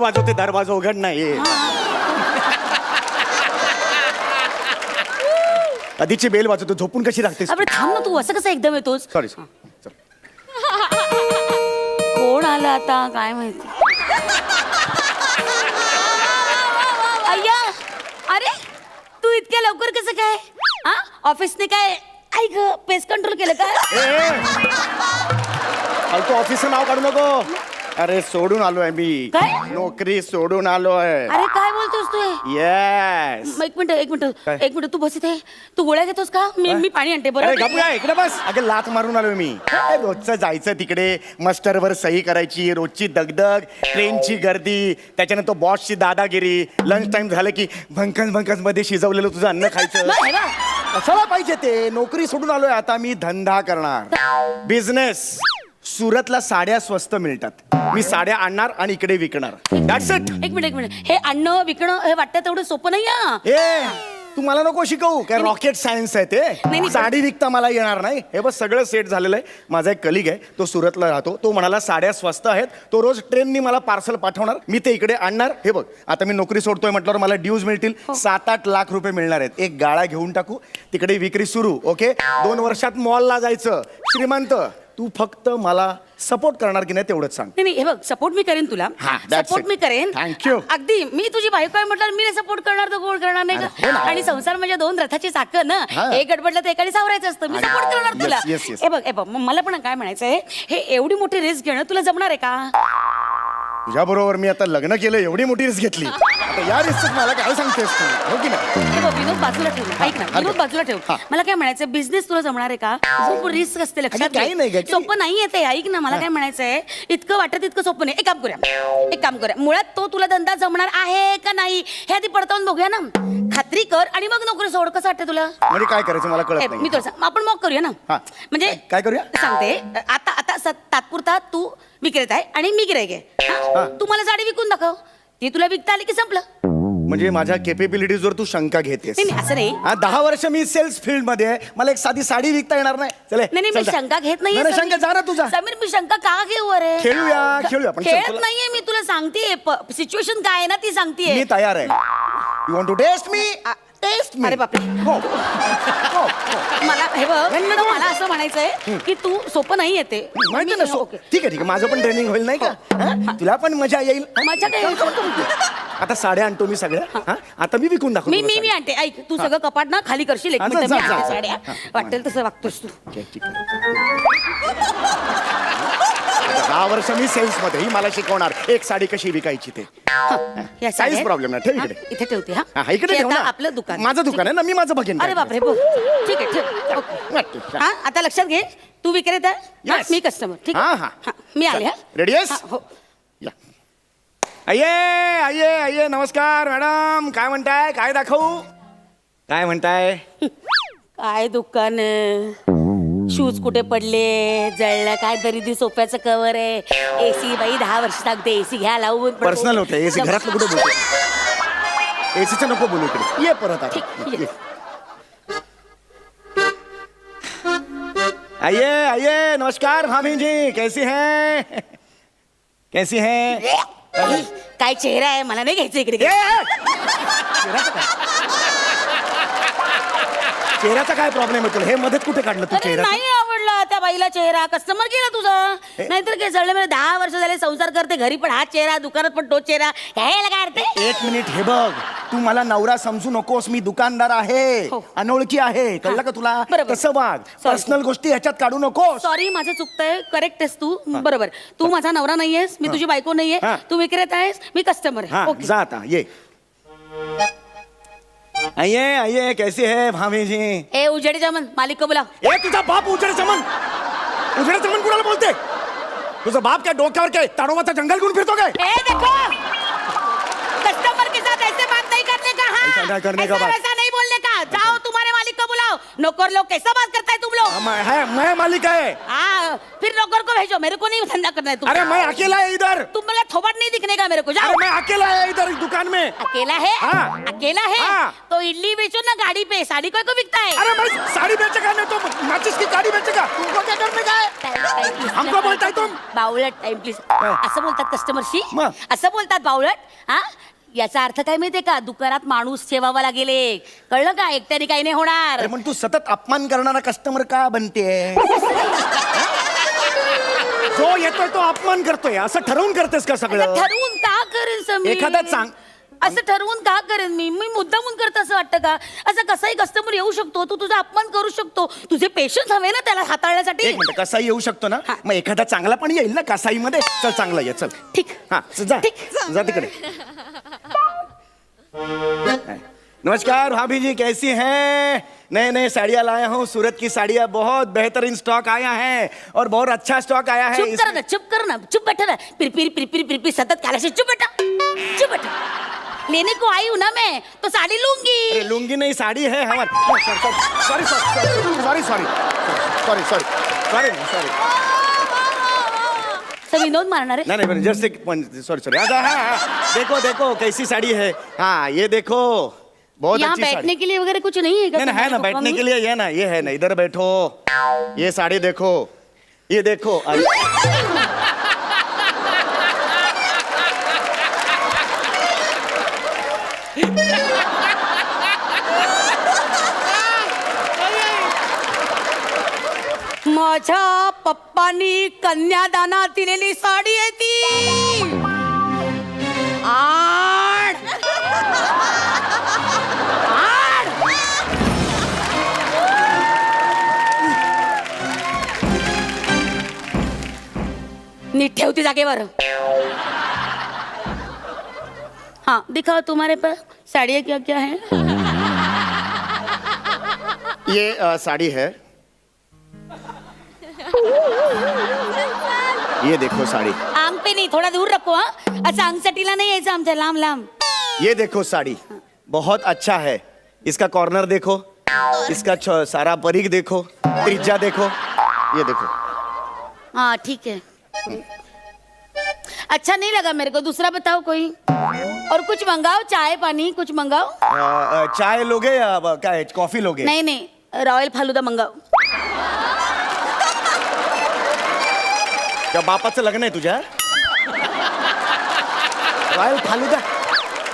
वाजवते, दरवाजा उघड नाही. आधीची बेल वाजवतो, झोपून कशी राखतेस? अरे थांब ना तू, असं कसं एकदम येतोस? सॉरी. कोण आलं आता काय माहिती. अय्या, अरे तू इतक्या लवकर कसं काय? हा, ऑफिसने काय ऐक पेस्ट कंट्रोल केलं का? तू ऑफिसचं नाव काढू नको. अरे सोडून आलोय मी. काय? नोकरी सोडून आलोय. अरे काय बोलतोस तू? येस. एक मिनिट तू बस इथे. तू गोळ्या घेतोस का? मी पाणी आणते. अरे बरं गप्प काय, इकडे बस. अगं लात मारून आलोय मी. रोजचं जायचं तिकडे, मस्टरवर सही करायची, रोजची दगदग, ट्रेनची गर्दी, त्याच्यानंतर बॉसची दादागिरी, लंच टाइम झालं की भंकस मध्ये शिजवलेलं तुझं अन्न खायचं. बरं, हे बघ. कशाला पाहिजे ते? नोकरी सोडून आलोय आता मी, धंदा करणार, बिझनेस. सुरतला साड्या स्वस्त मिळतात, मी साड्या आणणार आणि इकडे विकणार. That's it. एक मिनिट हे आणणं विकणं हे वाटतं तेवढं सोपं नाही. ए तू मला नको शिकवू काय, रॉकेट सायन्स आहे ते. नाही. साडी विकता मला येणार नाही. हे बस सगळं सेट झालेलं आहे. माझा एक कलिग आहे, तो सुरतला राहतो. तो म्हणाला साड्या स्वस्त आहेत, तो रोज ट्रेननी मला पार्सल पाठवणार, मी ते इकडे आणणार. हे बघ आता मी नोकरी सोडतोय म्हटल्यावर मला ड्यूज मिळतील. 7-8 लाख रुपये मिळणार आहेत. एक गाळा घेऊन टाकू, तिकडे विक्री सुरू. ओके, 2 वर्षात मॉलला जायचं. श्रीमंत. तू फक्त मला सपोर्ट करणार की नाही तेवढंच सांग. नाही हे बघ, सपोर्ट मी करेन तुला. हा, that's सपोर्ट it. मी करेन. Thank you. अगदी मी तुझी बायको आहे म्हटलं, मी सपोर्ट करणार तर कोण करणार नाही हो का? ना. आणि संसार म्हणजे 2 रथाची चाकं ना. हा. एक गडबडलं तर एकाने सावरायचं असतं. मी सपोर्ट करणार Yes, तुला. yes, yes. हे बघ मला पण काय म्हणायचंय, हे एवढी मोठी रिस्क घेणं तुला जमणार आहे का? तुझ्या बरोबर मी आता लग्न केलं, एवढी मोठी रिस्क घेतली. आता या रिस्क मला काय सांगतेस तू? हो की नाही? हे बघ विनोद बाजूला ठेव ना. ऐक ना, विनोद बाजूला ठेव. हा. मला काय म्हणायचंय, बिझनेस तुला जमणार आहे का? खूप रिस्क असते, लक्षात अगं, काही नाही घे. गं. सोपं नाही आहे ते. ऐक ना, मला काय म्हणायचंय, इतकं वाटत इतकं सोपं नाही. एक काम करूया, मुळात तो तुला धंदा जमणार आहे का नाही हे आधी पडताळून बघूया ना. खात्री कर आणि मग नोकरी सोड. कसं वाटतं तुला? म्हणजे काय करायचं मला कळत मी नाही. तुला सांग, आपण मग करूया ना. हा. म्हणजे काय करूया? सांगते आता तात्पुरता तू विक्रेता आहे आणि मी गिरायक आहे. हा? तू मला साडी विकून दाखव, ती तुला विकता आली की संपलं. म्हणजे माझ्या केपेबिलिटीजवर तू शंका घेतेस? नाही असं नाही. 10 वर्ष मी सेल्स फील्ड मध्ये आहे, मला एक साधी साडी विकता येणार नाही. चले नाही मी शंका घेत नाहीये. नाही, शंका जा ना तुझा. समीर मी शंका का घेऊ? अरे खेळूया आपण. खेळत नाहीये मी, तुला सांगतेय सिच्युएशन काय आहे ना ती सांगतेय. मी तयार आहे. You want to test me? Test me. अरे बापरे. हो. मला हे बघ, मला असं म्हणायचंय की तू सोपं नाही येते. माहिती ना. ओके. ठीक आहे माझं पण ट्रेनिंग होईल नाही का? हा? तुला पण मजा येईल. मजा काय? आता साड्या आणतो मी सगळ्या. हा? आता मी विकून दाखवतो. मी आणते. ऐक तू सगळं कपाट ना खाली करशील. एक हा, मिनिट जा, मी जा, आणते जा. साड्या. वाटेल तसं वागतोस तू. 10 वर्ष मी सेल्स मध्ये, ही मला शिकवणार एक साडी कशी विकायची ते. या काहीच साड्या- प्रॉब्लेम नाही. ठेव हा, इकडे. इथे ठेवते. हा, हा इकडे हे ठेव आता ना. आपलं दुकान. माझं दुकान आहे ना, मी माझं बघेन. अरे बापरे. बघ ठीक आहे ठेव. ओके. हा आता लक्षात घे, तू विक्रेता आहे, Yes. मी कस्टमर. ठीक हा, आहे. हा. हा, मी आले. हा रेडी आहेस? हा, हो. या. आये नमस्कार मॅडम. काय म्हणताय? काय दाखवू? काय म्हणताय? काय दुकान शूज कुठे पडले, जळलं काय, दरिद्री सोफ्याचं कवर आहे, एसी बाई 10 वर्ष लागते एसी घ्या लावून. पर्सनल होतं एसी. घरातलं कुठे बोलतो? एसीचं नको बोलू इकडे. ये परत आता. ठीक, ये. आइए नमस्कार भाभी जी. कैसी हैं? कैसी हैं? काय चेहरा आहे, मला नाही घ्यायचं इकडे. चेहऱ्याचा काय प्रॉब्लेम आहे तुला? हे मध्येच कुठे काढलं तू अरे चेहरा? नाही आवडला त्या बाईला चेहरा. कस्टमर गेला तुझा. नाहीतर काय जळलं. मला 10 वर्ष झाले संसार करते, घरी पण हा चेहरा, दुकानात पण तो चेहरा. ह्याला काय अर्थ आहे? 1 मिनिट. हे बघ, तू मला नवरा समजू नकोस. मी दुकानदार आहे, हो. अनोळखी आहे. कळलं का तुला? बरोबर. कसं वाग. पर्सनल गोष्टी ह्याच्यात काढू नकोस. सॉरी माझं चुकतंय. करेक्ट आहेस तू. बरोबर. तू माझा नवरा नाहीयेस, मी तुझी बायको नाहीये. हा. तू विक्रेता आहेस, मी कस्टमर हाँ आहे. ओके. जा आता ये. आइए कैसी है भाभी जी? ए उजेडी चमन, मालिक को बुलाव. ए तुझा बाप उजेड चमन कुणाला बोलते? तुझा बाप क्या डोक्यावर काय ताडोबाचा जंगल घेऊन फिरतो काय? ए देखो, कस्टमर के साथ ऐसे बात नहीं करने का. हाँ ऐसा नहीं करने का ऐसा बात. वैसा नहीं बोलने का. जाओ तुम्हारे मालिक को बुलाओ. जाओ, नौकर लोग कैसा बात करता है तुम लोग? मैं मालिक है। हाँ, फिर नौकर को भेजो, मेरे को नहीं धंधा करना है तुम। अरे मैं अकेला है इधर। तुम बोला थोबट नहीं दिखने का मेरे को, जाओ। अरे मैं अकेला है इधर दुकान में। अकेला है? हाँ। अकेला है? हाँ। तो इडली बेचो ना गाड़ी पे, साड़ी कोई को बिकता है? अरे मैं साड़ी बेचेगा नहीं तो माचिस की गाड़ी बेचेगा। तुमको क्या करने का है? हमको बोलताय तुम? बावळट, टाइम प्लीज. असं बोलतात कस्टमरशी? मग? असं बोलतात बावळट? हा, याचा अर्थ काय माहितीये का? दुकानात माणूस ठेवावा लागेल एक. कळलं का? एकट्याने काही नाही होणार. अरे पण तू सतत अपमान करणारा कस्टमर का बनते? जो येतोय तो अपमान करतोय असं ठरवून करतेस का असं सगळं? ठरवून का करेन समीर? एखादा चांग असं ठरवून का करेन मी मुद्दामून करत असं वाटतं का? असं कसाही कस्टमर येऊ शकतो, तू तुझा अपमान करू शकतो, तुझे पेशन्स हवे ना त्याला हाताळण्यासाठी. एक मिनिट, कसाई येऊ शकतो ना? हा. मग एखादा चांगला पण येईल ना कसाईमध्ये. चल चांगला ये, चल. ठीक. हा जा ठीक. जा तिकडे. नमस्कार भाभी जी, कैसी हैं? नए नए साड़ियाँ लाया हूँ, सूरत की साड़ियाँ बहुत बेहतरीन स्टॉक आया है और बहुत अच्छा स्टॉक आया है. चुप कर ना, चुप कर ना, चुप बैठा ना. पिर सतत काला से चुप बैठा, चुप बैठा. लेने को आई हूँ ना मैं, तो साड़ी लूंगी. अरे लुंगी नहीं, साड़ी है हमारी. Sorry sorry sorry sorry sorry sorry sorry. सब विनोद मारणार आहे. नहीं जस्ट सॉरी सॉरी. देखो देखो कैसी साड़ी है. हाँ ये देखो, बहुत यहाँ अच्छी साड़ी. बैठने के लिए वगैरह कुछ नहीं है क्या? नहीं है ना, तुम्हारे बैठने दुकान के में? लिए ये ना, ये है ना, इधर बैठो. ये साड़ी देखो, ये देखो. माझ्या पप्पानी कन्यादानात दिलेली साडी आहे ती. आण. आण. नीट ठेवती जागेवर. हाँ दिखाओ तुम्हारे पास साड़ियाँ क्या क्या है. ये साड़ी है. ये देखो साड़ी. आंग पे नहीं, थोड़ा दूर रखो. हाँ असं अंगसटीला नाही यायचं आमच्या, लांब लांब. ये देखो साड़ी, बहुत अच्छा है. इसका कॉर्नर देखो, इसका सारा परिघ देखो, त्रिज्या देखो, ये देखो. हाँ ठीक है. अच्छा नहीं लगा मेरे को, दूसरा बताओ कोई. और कुछ मंगाओ, चाय पानी कुछ मंगाओ. चाय लोगे या क्या है, कॉफी लोगे? नहीं नहीं, रॉयल फालुदा मंगाओ. त्या बापाचं लग्न आहे तुझ्या? रॉयल फालुदा.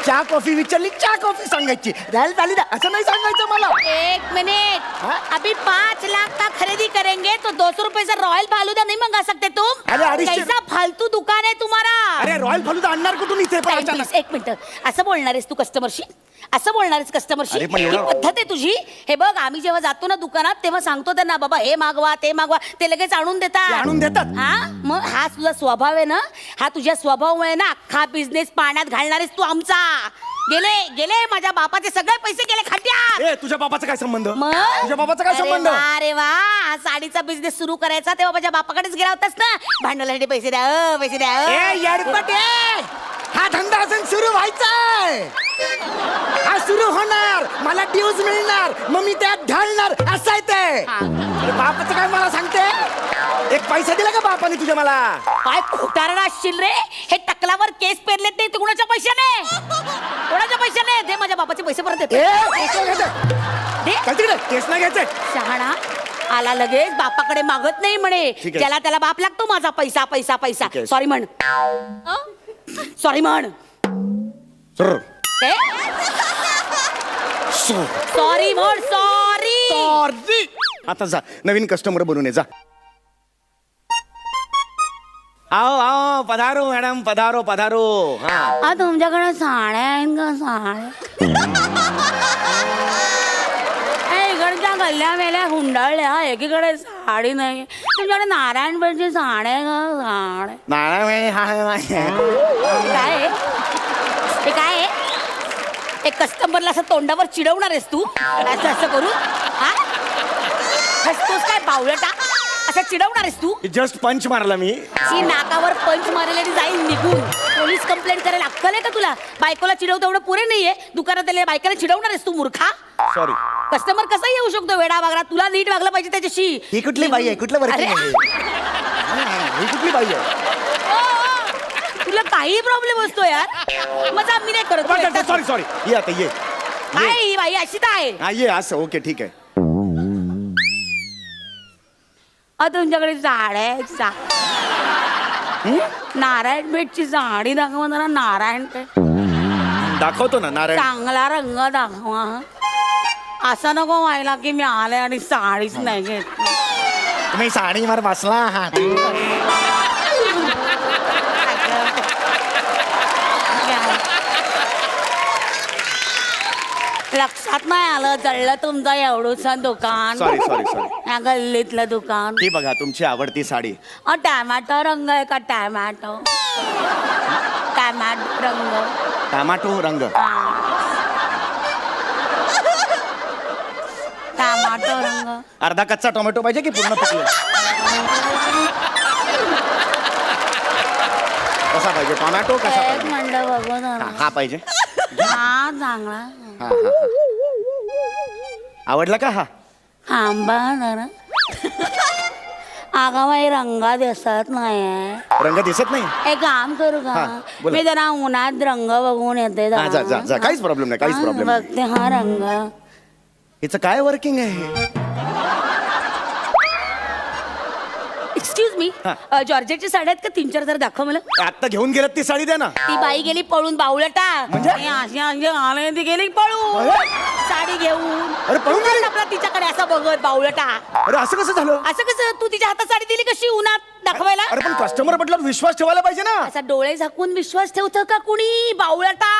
चहा कॉफी विचारली, चहा कॉफी सांगायची. रॉयल फालुदा असं नाही सांगायचं मला. एक मिनट. हाँ? अभी 5 लाख का खरीदी करेंगे तो 200 रुपए से रॉयल फालूदा नहीं मंगा सकते तुम? अरे, 250. कैसा फालतू दुकान है तुम्हारा? अरे रॉयल फालुदा आणणार कुठून इथे पण Time अचानक? please, एक मिनिट. असं बोलणार आहेस तू कस्टमरशी? असं बोलणार आहेस कस्टमरशी? अरे, पण ही एवढं- पद्धत आहे तुझी? हे बघ, आम्ही जेव्हा जातो ना दुकानात तेव्हा सांगतो त्यांना, बाबा हे मागवा ते मागवा, ते लगेच आणून देतात. ते आणून देतात? हा, मग हा तुझा स्वभाव आहे ना, हा तुझ्या स्वभावामुळे ना अख्खा बिझनेस पाण्यात घालणार आहेस तू आमचा. गेले गेले माझ्या बापाचे सगळे पैसे गेले खड्ड्यात. ए तुझ्या बापाचा काय संबंध? मग तुझ्या बापाचा काय अरे संबंध? वा, अरे वा, हा साडीचा बिझनेस सुरू करायचा तेव्हा माझ्या बापाकडेच गेला होतास ना, भांडवलासाठी पैसे द्या, पैसे द्या. ए येडपट ए! हा धंदा अजून सुरू व्हायचाय. हा सुरू होणार, मला ड्यूज मिळणार, मग मी त्यात ढालणार, असं आहे ते. अरे बापाचं काय मला सांगते? एक पैसा दिला का बापाने तुझ्या मला? काय खोटारडा असशील रे. हे टकलावर केस पेरलेत नाही ते कुणाच्या पैशाने? कोणाच्या पैशाने? दे माझ्या बापाचे पैसे परत ए दे. केस नाही घ्यायचे. दे. चल तिकडे, केस नाही घ्यायचे. शहाणा आला लगेच, बापाकडे मागत नाही म्हणे. ठीक आहे. ज्याला त्याला बाप लागतो माझा पैसा पैसा पैसा. ठीक आहे. सॉरी म्हण, सॉरी म्हण. सर. सॉरी म्हण, सॉरी. सॉरी. आता जा, नवीन कस्टमर बनून ये, जा. आओ आओ, पधारो मॅडम, पधारो पधारो. हा तुमच्याकडे साड्या आहेत का? साड्या इकडच्या गल्ल्या मेल्या हुंडाळल्या, एकीकडे साडी नाही. तुमच्याकडे नारायणपेठची साड्या आहे का? साड्या नाळा काय आहे? हे काय आहे? एक कस्टमरला असं तोंडावर चिडवणार आहेस तू असं असं करू? हा, हसतोस काय बावळटा? असं चिडवणार आहेस तू? जस्ट पंच मारला मी. ही नाकावर पंच मारलेली जाईल निघून. पोलीस कंप्लेंट करायला अक्कल आहे का तुला? बायकोला चिडवतो एवढं पुरे नाहीये, दुकानात आलेल्या बायकाला चिडवणार आहेस तू मूर्खा? सॉरी. कस्टमर कसा येऊ शकतो वेडा वागला? तुला नीट वागलं पाहिजे त्याच्याशी. ही कुठली बाई आहे? कुठलं वर्किंग अरे, आहे? ही कुठली बाई आहे? तुला काही प्रॉब्लेम असतो यार. मजा मी नाही करत. सॉरी सॉरी, ये आता ये. काय ही बाई अशी तर आहे? हा ये असं. ओके ठीक आहे. तुमच्याकडे झाड आहे नारायण पेठची झाडी दाखवा जरा. नारायण पेठ दाखवतो ना नारायण. चांगला रंग दाखवा. असं नको व्हायला की मी आले आणि साडीच नाही घेत. तुम्ही साडीवर बसला आहात. लक्षात नाही आलं जळलं तुमचं एवढंच दुकान. Sorry sorry sorry. या गल्लीतलं दुकान. ही बघा तुमची आवडती साडी. टॅमॅटो रंग आहे का? टॅमॅटो टॅमॅटो रंग. टमाटो रंग. टॅमॅटो रंग. अर्धा कच्चा टोमॅटो पाहिजे की पूर्ण पिकले? कसा पाहिजे टोमॅटो? कसा एक पाहिजे? म्हणलं बघू जरा. हा पाहिजे. हा चांगला. हा, हा, हा. आवडला का? हा आंबा जरा. अगं बाई रंगा दिसत नाही. रंग दिसत नाही. एक काम करू हा, का? बोला. मी जरा उन्हात रंग बघून येते जरा. हा, जा जा जा. काहीच प्रॉब्लेम नाही, काहीच हा, प्रॉब्लेम नाही. बघते हा रंग. हिचं काय वर्किंग आहे? एक्सक्यूज मी, हा. जॉर्जेटची साड्या आहेत का? 3-4 जरा दाखव मला. आता घेऊन गेलात ती साडी द्या ना. ती बाई गेली पळून बावळटा. म्हणजे? अशी आले ती गेली पळून अरे? साडी घेऊन. अरे, पळून गेली? आपला तिच्याकडे असं बघत बावळटा. अरे असं कसं झालं? असं कसं? तू तिच्या हातात साडी दिली कशी उन्हात दाखवायला? अरे पण कस्टमर म्हटल्यावर विश्वास ठेवायला पाहिजे ना. असा डोळे झाकून विश्वास ठेवतं का कुणी? बावळटा.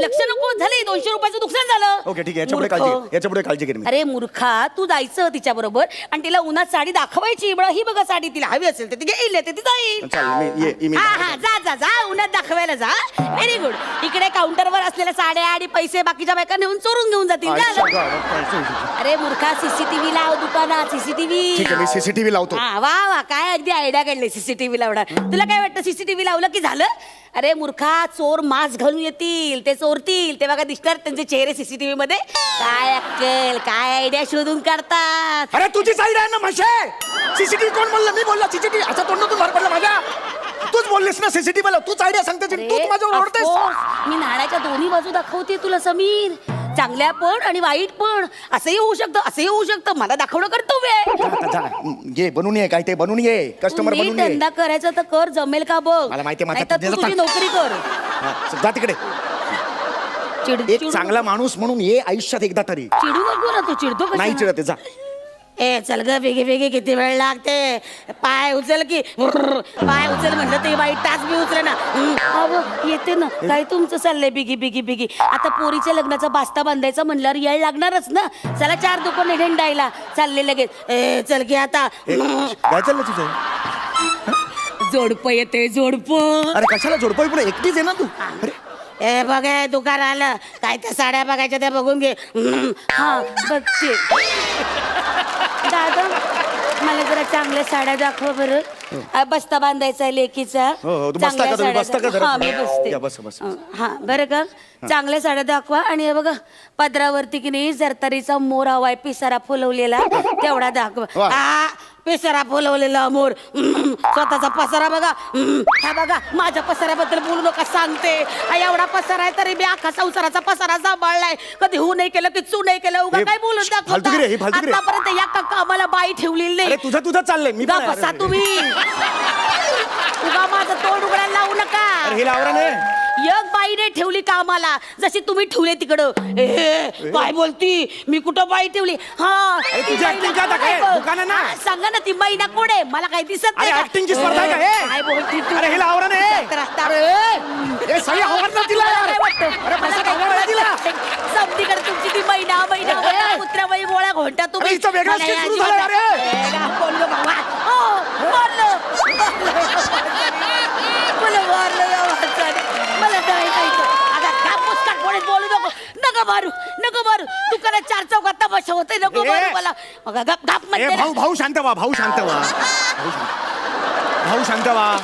लक्ष नको झाले. 200 रुपयाचं नुकसान झालं. ओके ठीक आहे, याच्यापुढे मूर्ख. काळजी घे. याच्यापुढे काळजी घे मी. अरे मूर्खा, तू जायचं तिच्या बरोबर आणि तिला उन्हात साडी दाखवायची. बरं ही बघा साडी तिला हवी असेल तर ती घेईल, ते ती जाईल. चालेल मी ये मी. हा हा, जा जा जा उन्हात दाखवायला जा. Very good. इकडे काउंटरवर असलेल्या साड्या आणि पैसे बाकीच्या बायका नेऊन चोरून घेऊन जातील. अच्छा, झालं. ठीक अरे मूर्खा, सीसीटीव्ही लाव दुकानात. सीसीटीव्ही. आहे मी सीसीटीव्ही लावतो. हा वा वा, काय अगदी आयडिया काढली सीसीटीव्ही लावणार. तुला काय वाटतं सीसीटीव्ही लावलं की झालं? अरे मूर्खा, चोर मास्क घालून येतील, ते चोरतील तेव्हा काय दिसणार त्यांचे चेहरे सीसीटीव्ही मध्ये? काय अक्कल, काय आयडिया शोधून काढतात. अरे तुझी साईड आहे ना म्हशे. सीसीटीव्ही कोण बोलला? मी बोलला सीसीटीव्ही. असं तोंडातून बाहेर पडलं माझ्या. तूच बोललीस ना सीसीटीव्हीला. तूच आयडिया सांगते. तूच माझ्यावर ओरडतेस. मी नाण्याच्या दोन्ही बाजू दाखवते तुला समीर. चांगल्या पण आणि वाईट पण. असंही होऊ शकतं, असंही होऊ शकतं. मला दाखवणं कर्तव्य आहे. आता जा. ये बनून ये. काय ते बनून ये. कस्टमर नीट बनून ये. धंदा करायचा तर कर, जमेल का बघ. मला माहिती आहे, माझा नाहीतर तू तुझ्याचा तुझी नोकरी कर. हा, जा तिकडे. एक चांगला माणूस म्हणून ये आयुष्यात एकदा तरी. चिडू नको ना तू. चिडतो नाही कशाला? चिडते. जा. ए चल ग बेगी बेगी, किती वेळ लागते? पाय उचल की. पाय उचल म्हणलं ते बाई टाच बी उचल ना. अहो येते ना. काय तुमचं चाललंय बिगी बिगी बिगी? आता पोरीच्या लग्नाचा बास्ता बांधायचा म्हणल्यावर याय लागणारच ना. चला 4 दुकान हिंडायला चालले लगेच. ए चल की आता. काय चाललं तुझं? जोडप येते जोडप. अरे कशाला जोडपोय पुढे? एकटीच आहे ना तू. अरे ए बघ हे दुकान आलं. काय त्या साड्या बघायच्या त्या बघून घे. हा बघते. दादा मला जरा चांगल्या साड्या दाखवा बरं. बस्ता बांधायचा आहे लेकीचा. हो, तू बसता का? तुम्ही बसता का जरा? हा मी बसते. या, बस, बस. हा बरं का. चांगल्या साड्या दाखवा. आणि हे बघा पदरावरती की नाही जरतारीचा मोर हवाय पिसारा फुलवलेला तेवढा दाखवा. वा. हा पिसारा फुलवलेला मोर. स्वतःचा पसारा बघा. हा बघा माझ्या पसाऱ्याबद्दल बोलू नका सांगते. हा एवढा पसारा आहे तरी मी अख्खा संसाराचा पसारा सांभाळलाय. कधी हो नाही केलं की चू नाही केलं. उगा हे काय बोलून फालतूगिरी आहे, ही फालतूगिरी आहे. आतापर्यंत या काका आम्हाला बाई ठेवलेली नाही. अरे तुझं चाललंय. मी पण आहे. बसा तुम्ही. उगा माझं तोंड उघडायला लावू नका. अरे हे लावरा नाही. एक बाईने ठेवली कामाला जशी तुम्ही ठेवले तिकडं. ए काय बोलती? मी कुठं बाई ठेवली? हा अरे तुझी acting का आता काय? दुकान आहे ना. सांगा ना ती मैना कोण आहे? मला काही दिसत अरे नाही. acting ची स्पर्धा आहे का हे? काय बोलती तू? अरे हे लावरा नाही. हे सही आवडतं तिला यार. काय वाटतं? अरे मला पैसा काय कमवायला कळत तिला. नाही. समधीकडे तुमची ती मैना कुत्र्याबाई गोळ्या घोंटा अरे तुम्ही. हिचं वेगळंच मला काही सुरू या झालं अरे. अजिबात- बोललो बाबा. हो, बोललो. मला मारलं या माणसाने. मला नाही माहिती. आता कापूस काट कोणी बोलू नको. नका मारू, नका मारू. दुकानात 4 चौकात तमाशा होतोय. नको ए. मारू मला. मग गप गप ए म्हणते ना. भाऊ शांत व्हा. भाऊ शांत व्हा. भाऊ शांत व्हा.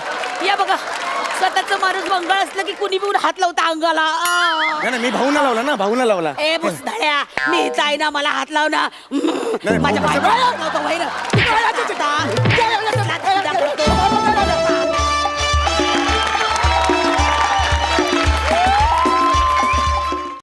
या बघा स्वतःच माणूस मंगळ असलं की कुणी बिऊन हात लावता अंगाला नाही नाही, मी भाऊना लावला ना, भाऊना लावला. ए मुसधळ्या मी इथं आहे ना, मला हात लाव ना. माझ्या भाऊ, बायकोला लावतो, वैर.